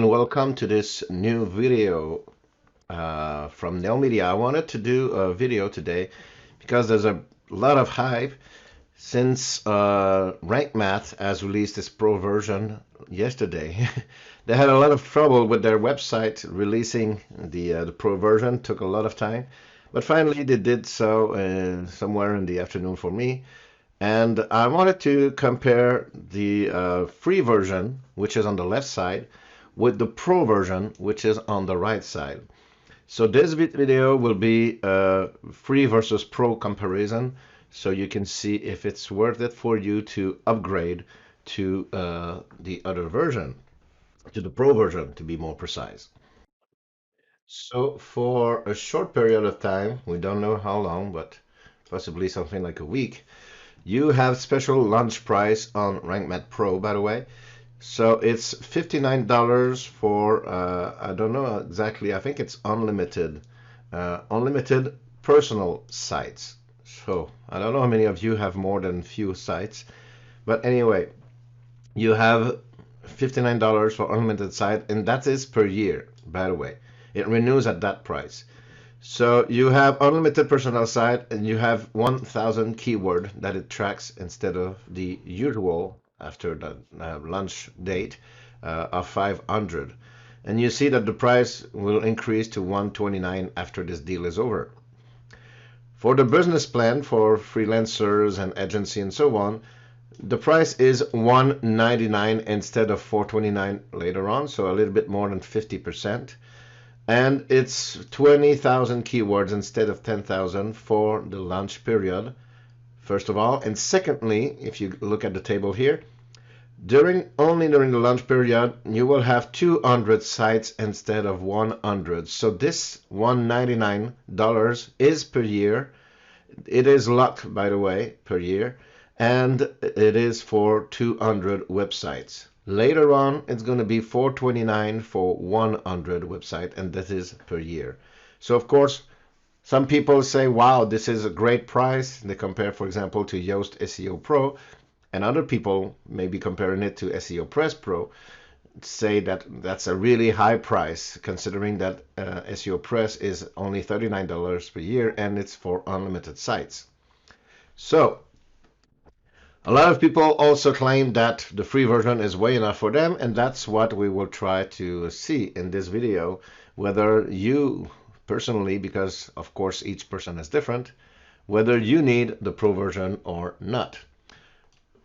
and welcome to this new video from Nell Media. I wanted to do a video today because there's a lot of hype since RankMath has released its pro version yesterday. They had a lot of trouble with their website releasing the pro version. Took a lot of time, but finally they did so somewhere in the afternoon for me. And I wanted to compare the free version, which is on the left side, with the pro version, which is on the right side. So this video will be a free versus pro comparison, so you can see if it's worth it for you to upgrade to the other version, to the pro version, to be more precise. So for a short period of time, we don't know how long, but possibly something like a week, you have special launch price on RankMath Pro, by the way. So it's $59 for, I don't know exactly, I think it's unlimited, unlimited personal sites. So I don't know how many of you have more than few sites, but anyway, you have $59 for unlimited site, and that is per year, by the way. It renews at that price. So you have unlimited personal site, and you have 1,000 keyword that it tracks instead of the usual after the launch date of 500. And you see that the price will increase to 129 after this deal is over. For the business plan for freelancers and agency and so on, the price is 199 instead of 429 later on, so a little bit more than 50%. And it's 20,000 keywords instead of 10,000 for the launch period, first of all. And secondly, if you look at the table here, only during the launch period, you will have 200 sites instead of 100. So this $199 is per year. It is locked, by the way, per year, and it is for 200 websites. Later on, it's going to be $429 for 100 website, and that is per year. So of course, some people say, wow, this is a great price. They compare, for example, to Yoast SEO Pro, and other people may be comparing it to SEO Press Pro, say that that's a really high price, considering that SEO Press is only $39 per year, and it's for unlimited sites. So a lot of people also claim that the free version is way enough for them, and that's what we will try to see in this video, whether you personally, because of course each person is different, whether you need the pro version or not.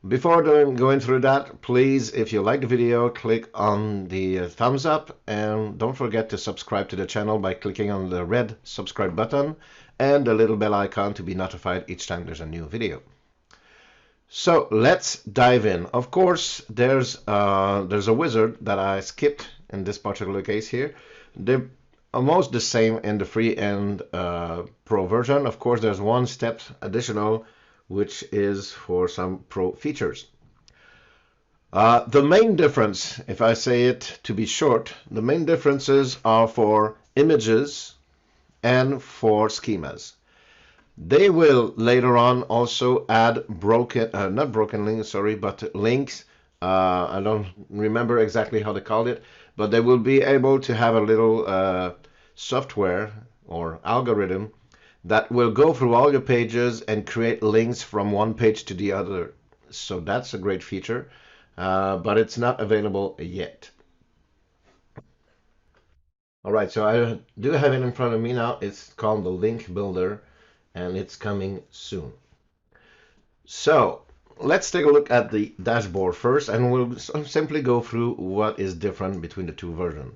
Before going through that, please, if you like the video, click on the thumbs up, and don't forget to subscribe to the channel by clicking on the red subscribe button and the little bell icon to be notified each time there's a new video. So let's dive in. Of course, there's a wizard that I skipped in this particular case here. They're almost the same in the free and pro version. Of course, there's one step additional, which is for some pro features. The main difference, if I say it to be short, the main differences are for images and for schemas. They will later on also add not broken links, sorry, but links. I don't remember exactly how they called it, but they will be able to have a little software or algorithm that will go through all your pages and create links from one page to the other. So that's a great feature, but it's not available yet. All right, so I do have it in front of me now. It's called the Link Builder, and it's coming soon. So let's take a look at the dashboard first, and we'll simply go through what is different between the two versions.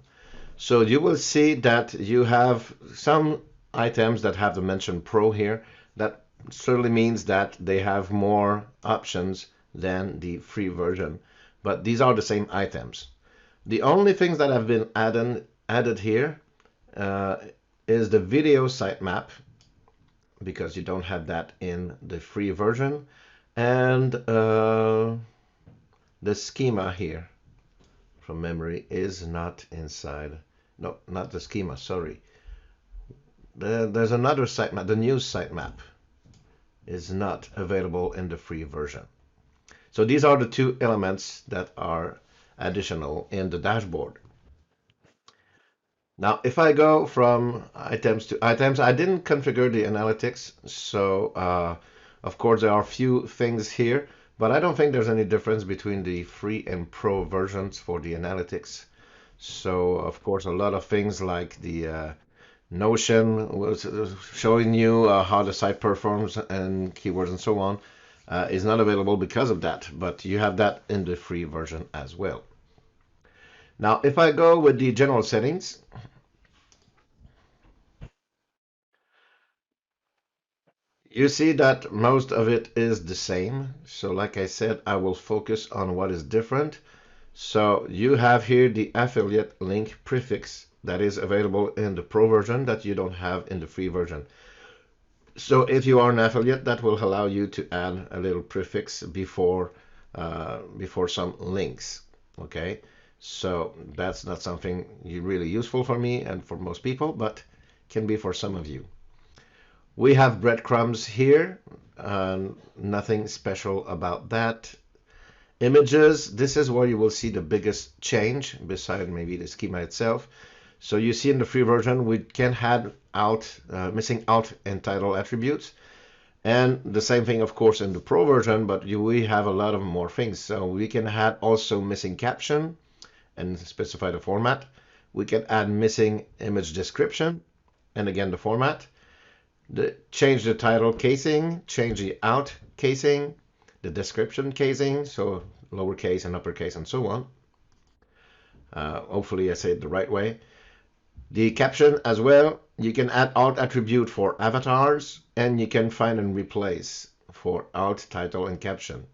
So you will see that you have some items that have the mention Pro here. That certainly means that they have more options than the free version, but these are the same items. The only things that have been added here is the video sitemap, because you don't have that in the free version, and the schema here from memory is not inside. No, not the schema, sorry. There's another sitemap. The news sitemap is not available in the free version. So these are the two elements that are additional in the dashboard. Now, if I go from items to items, I didn't configure the analytics, so of course there are a few things here, but I don't think there's any difference between the free and pro versions for the analytics. So, of course, a lot of things like the Notion was showing you how the site performs and keywords and so on is not available because of that, but you have that in the free version as well. Now, if I go with the general settings, you see that most of it is the same. So like I said, I will focus on what is different. So you have here the affiliate link prefix that is available in the pro version that you don't have in the free version. So if you are an affiliate, that will allow you to add a little prefix before some links. Okay, so that's not something really useful for me and for most people, but can be for some of you. We have breadcrumbs here, nothing special about that. Images, this is where you will see the biggest change beside maybe the schema itself. So you see in the free version, we can add out, missing out and title attributes. And the same thing, of course, in the pro version, but we have a lot of more things. So we can add also missing caption and specify the format. We can add missing image description and again the format. Change the title casing, change the out casing, the description casing, so lowercase and uppercase and so on. Hopefully I say it the right way. The caption as well, you can add alt attribute for avatars, and you can find and replace for alt, title, and caption.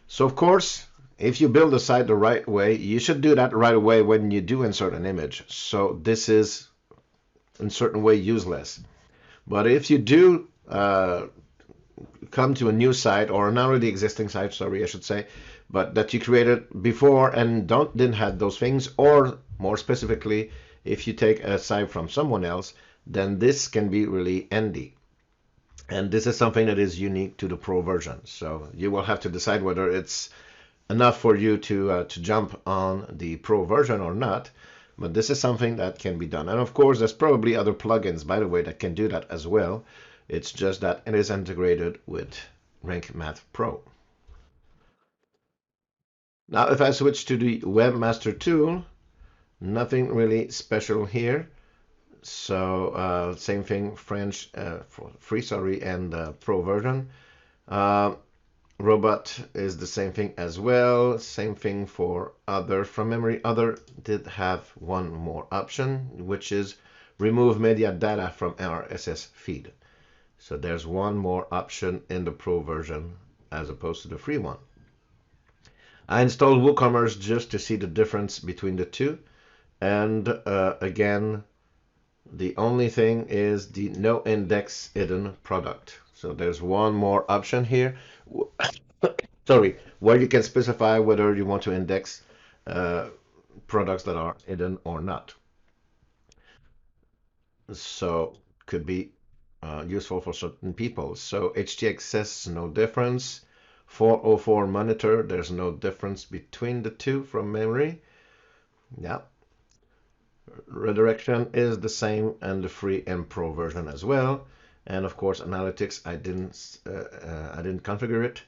So of course, if you build a site the right way, you should do that right away when you do insert an image. So this is in a certain way useless. But if you do come to a new site or an already existing site, sorry, I should say, but that you created before and didn't have those things, or more specifically, if you take a site from someone else, then this can be really handy. And this is something that is unique to the pro version. So you will have to decide whether it's enough for you to jump on the pro version or not. But this is something that can be done. And of course, there's probably other plugins, by the way, that can do that as well. It's just that it is integrated with RankMath Pro. Now, if I switch to the Webmaster tool, nothing really special here. So same thing, French, free, sorry, and Pro version. Robot is the same thing as well. Same thing for other. From memory, other did have one more option, which is remove media data from RSS feed. So there's one more option in the Pro version as opposed to the free one. I installed WooCommerce just to see the difference between the two. And again, the only thing is the no index hidden product. So there's one more option here. Sorry, where you can specify whether you want to index products that are hidden or not. So could be useful for certain people. So htaccess, no difference. 404 monitor, there's no difference between the two from memory. Yeah. Redirection is the same and the free and pro version as well. And of course, analytics, I didn't configure it,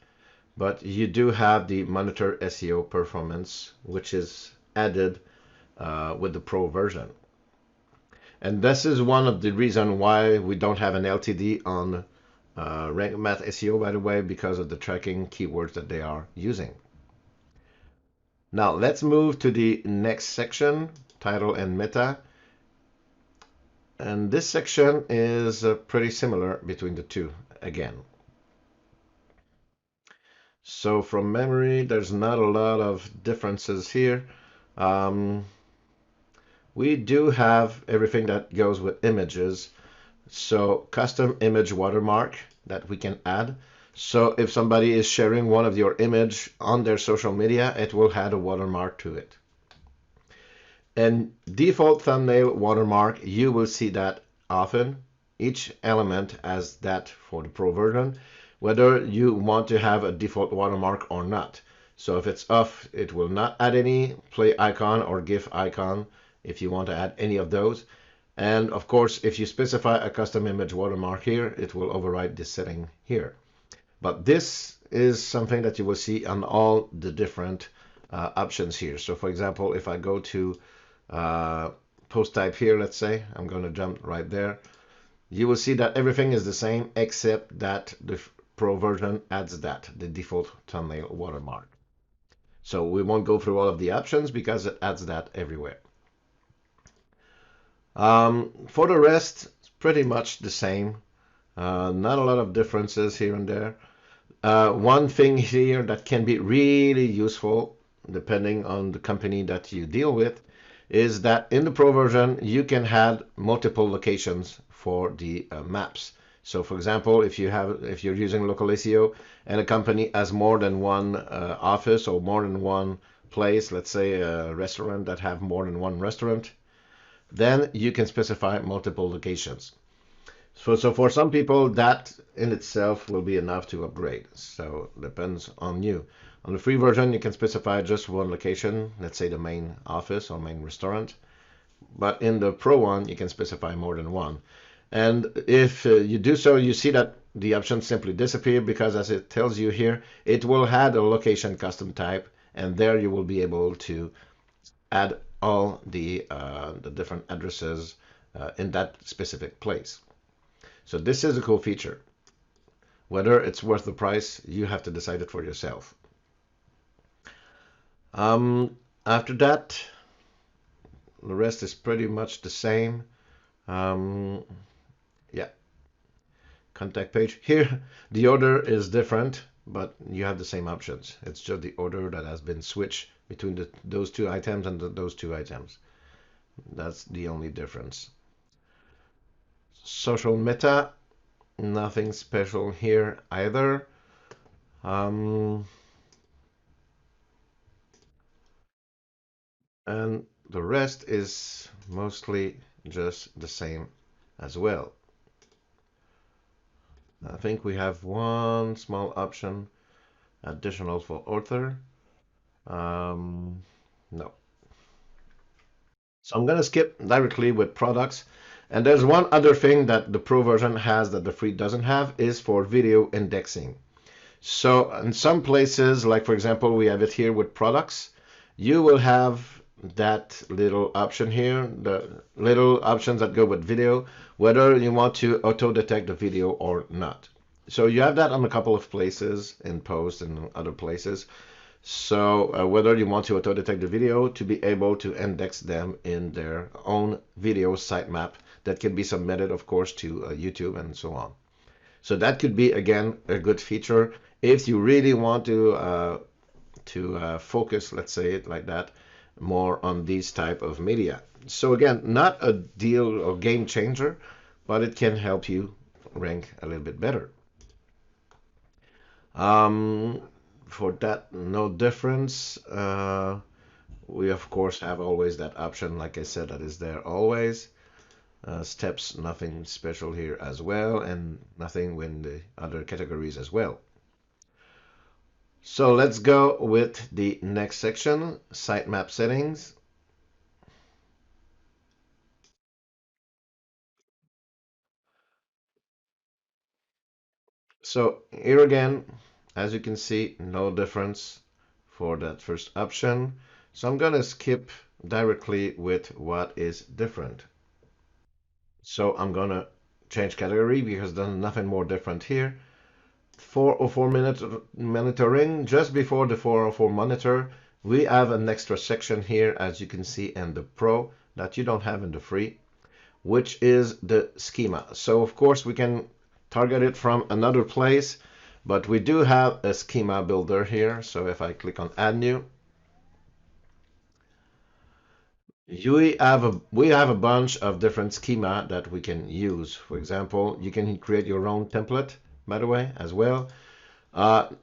but you do have the monitor SEO performance, which is added with the pro version. And this is one of the reasons why we don't have an LTD on RankMath SEO, by the way, because of the tracking keywords that they are using. Now let's move to the next section, title and meta. And this section is pretty similar between the two again. So from memory, there's not a lot of differences here. We do have everything that goes with images. So custom image watermark that we can add. So if somebody is sharing one of your image on their social media, it will add a watermark to it. And default thumbnail watermark, you will see that often. Each element has that for the pro version, whether you want to have a default watermark or not. So if it's off, it will not add any play icon or GIF icon. if you want to add any of those. And of course, if you specify a custom image watermark here, it will override this setting here. But this is something that you will see on all the different options here. So for example, if I go to post type here, let's say, I'm going to jump right there. You will see that everything is the same except that the Pro version adds that, the default thumbnail watermark. So we won't go through all of the options because it adds that everywhere. For the rest, it's pretty much the same. Not a lot of differences here and there. One thing here that can be really useful, depending on the company that you deal with, is that in the Pro version, you can add multiple locations for the maps. So for example, if you're using local SEO and a company has more than one office or more than one place, let's say a restaurant that have more than one restaurant, then you can specify multiple locations. So for some people, that in itself will be enough to upgrade. So it depends on you. On the free version, you can specify just one location, let's say the main office or main restaurant. But in the Pro one, you can specify more than one. And if you do so, you see that the options simply disappear because, as it tells you here, it will add a location custom type, and there you will be able to add all the different addresses in that specific place. So this is a cool feature. Whether it's worth the price, you have to decide it for yourself. After that, the rest is pretty much the same. Yeah, contact page. Here, the order is different, but you have the same options. It's just the order that has been switched between those two items and those two items. That's the only difference. Social meta, nothing special here either. And the rest is mostly just the same as well. I think we have one small option additional for author. No. So I'm going to skip directly with products. And there's one other thing that the Pro version has that the free doesn't have is for video indexing. So in some places, like for example, we have it here with products, you will have that little option here, the little options that go with video, whether you want to auto detect the video or not. So you have that on a couple of places in post and other places. So whether you want to auto detect the video to be able to index them in their own video sitemap that can be submitted, of course, to YouTube and so on. So that could be, again, a good feature if you really want to focus, let's say it like that, more on these type of media. So again, not a deal or game changer, but it can help you rank a little bit better. For that, no difference. We of course have always that option, like I said, that is there always. Steps, nothing special here as well, and nothing in the other categories as well. So let's go with the next section, sitemap settings. So here again, as you can see, no difference for that first option. So I'm going to skip directly with what is different. So I'm going to change category because there's nothing more different here. 404 minute monitoring. Just before the 404 monitor, we have an extra section here, as you can see in the Pro, that you don't have in the free, which is the schema. So of course we can target it from another place, but we do have a schema builder here. So if I click on add new, we have a bunch of different schema that we can use. For example, you can create your own template, by the way, as well.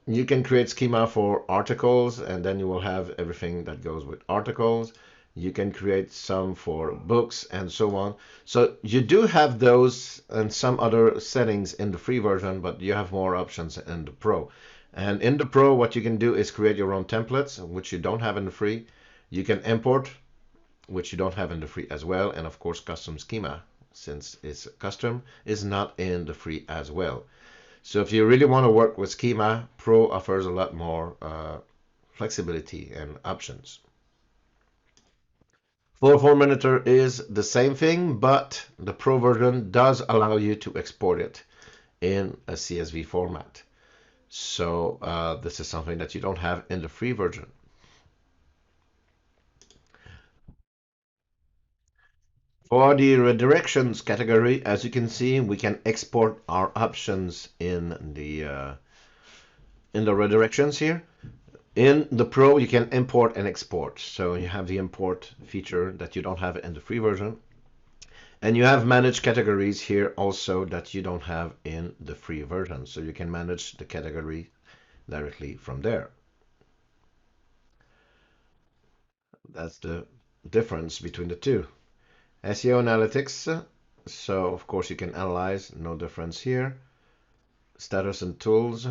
You can create schema for articles, and then you will have everything that goes with articles. You can create some for books and so on. So you do have those and some other settings in the free version, but you have more options in the Pro. And in the Pro, what you can do is create your own templates, which you don't have in the free. You can import which you don't have in the free as well, and of course custom schema, since it's custom, is not in the free as well. So if you really want to work with Schema, Pro offers a lot more flexibility and options. Full Formatter is the same thing, but the Pro version does allow you to export it in a CSV format. So this is something that you don't have in the free version. For the redirections category, as you can see, we can export our options in the redirections here. In the Pro, you can import and export. So you have the import feature that you don't have in the free version. And you have manage categories here also that you don't have in the free version. So you can manage the category directly from there. That's the difference between the two. SEO analytics. So of course you can analyze, no difference here. Status and tools.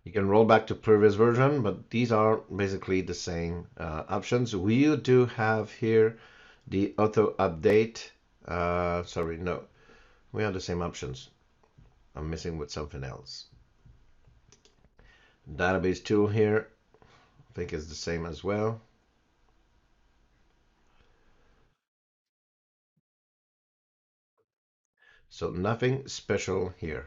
You can roll back to previous version, but these are basically the same options. We do have here the auto update. Sorry, no, we have the same options. I'm missing with something else. Database tool here, I think is the same as well. So nothing special here.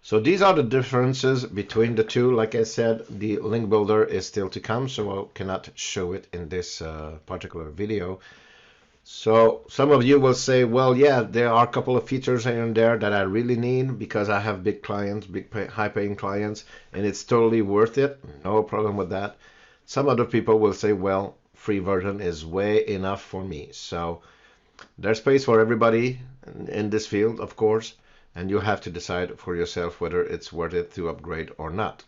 So these are the differences between the two. Like I said, the link builder is still to come, so I cannot show it in this particular video. So some of you will say, well, yeah, there are a couple of features here and there that I really need because I have big clients, high-paying clients, and it's totally worth it. No problem with that. Some other people will say, well, free version is way enough for me. So there's space for everybody in this field, of course, and you have to decide for yourself whether it's worth it to upgrade or not.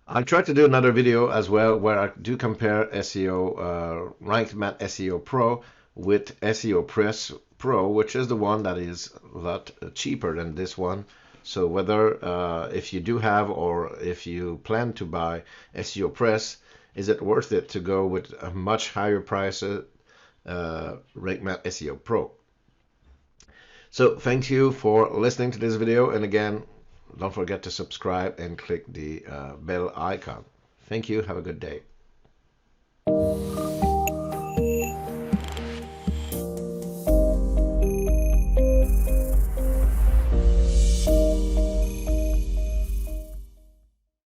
I'll try to do another video as well where I do compare SEO, RankMath SEO Pro with SEO Press Pro, which is the one that is a lot cheaper than this one. So whether if you do have or if you plan to buy SEO Press, is it worth it to go with a much higher price RankMath SEO Pro? So thank you for listening to this video, and again, don't forget to subscribe and click the bell icon. Thank you. Have a good day.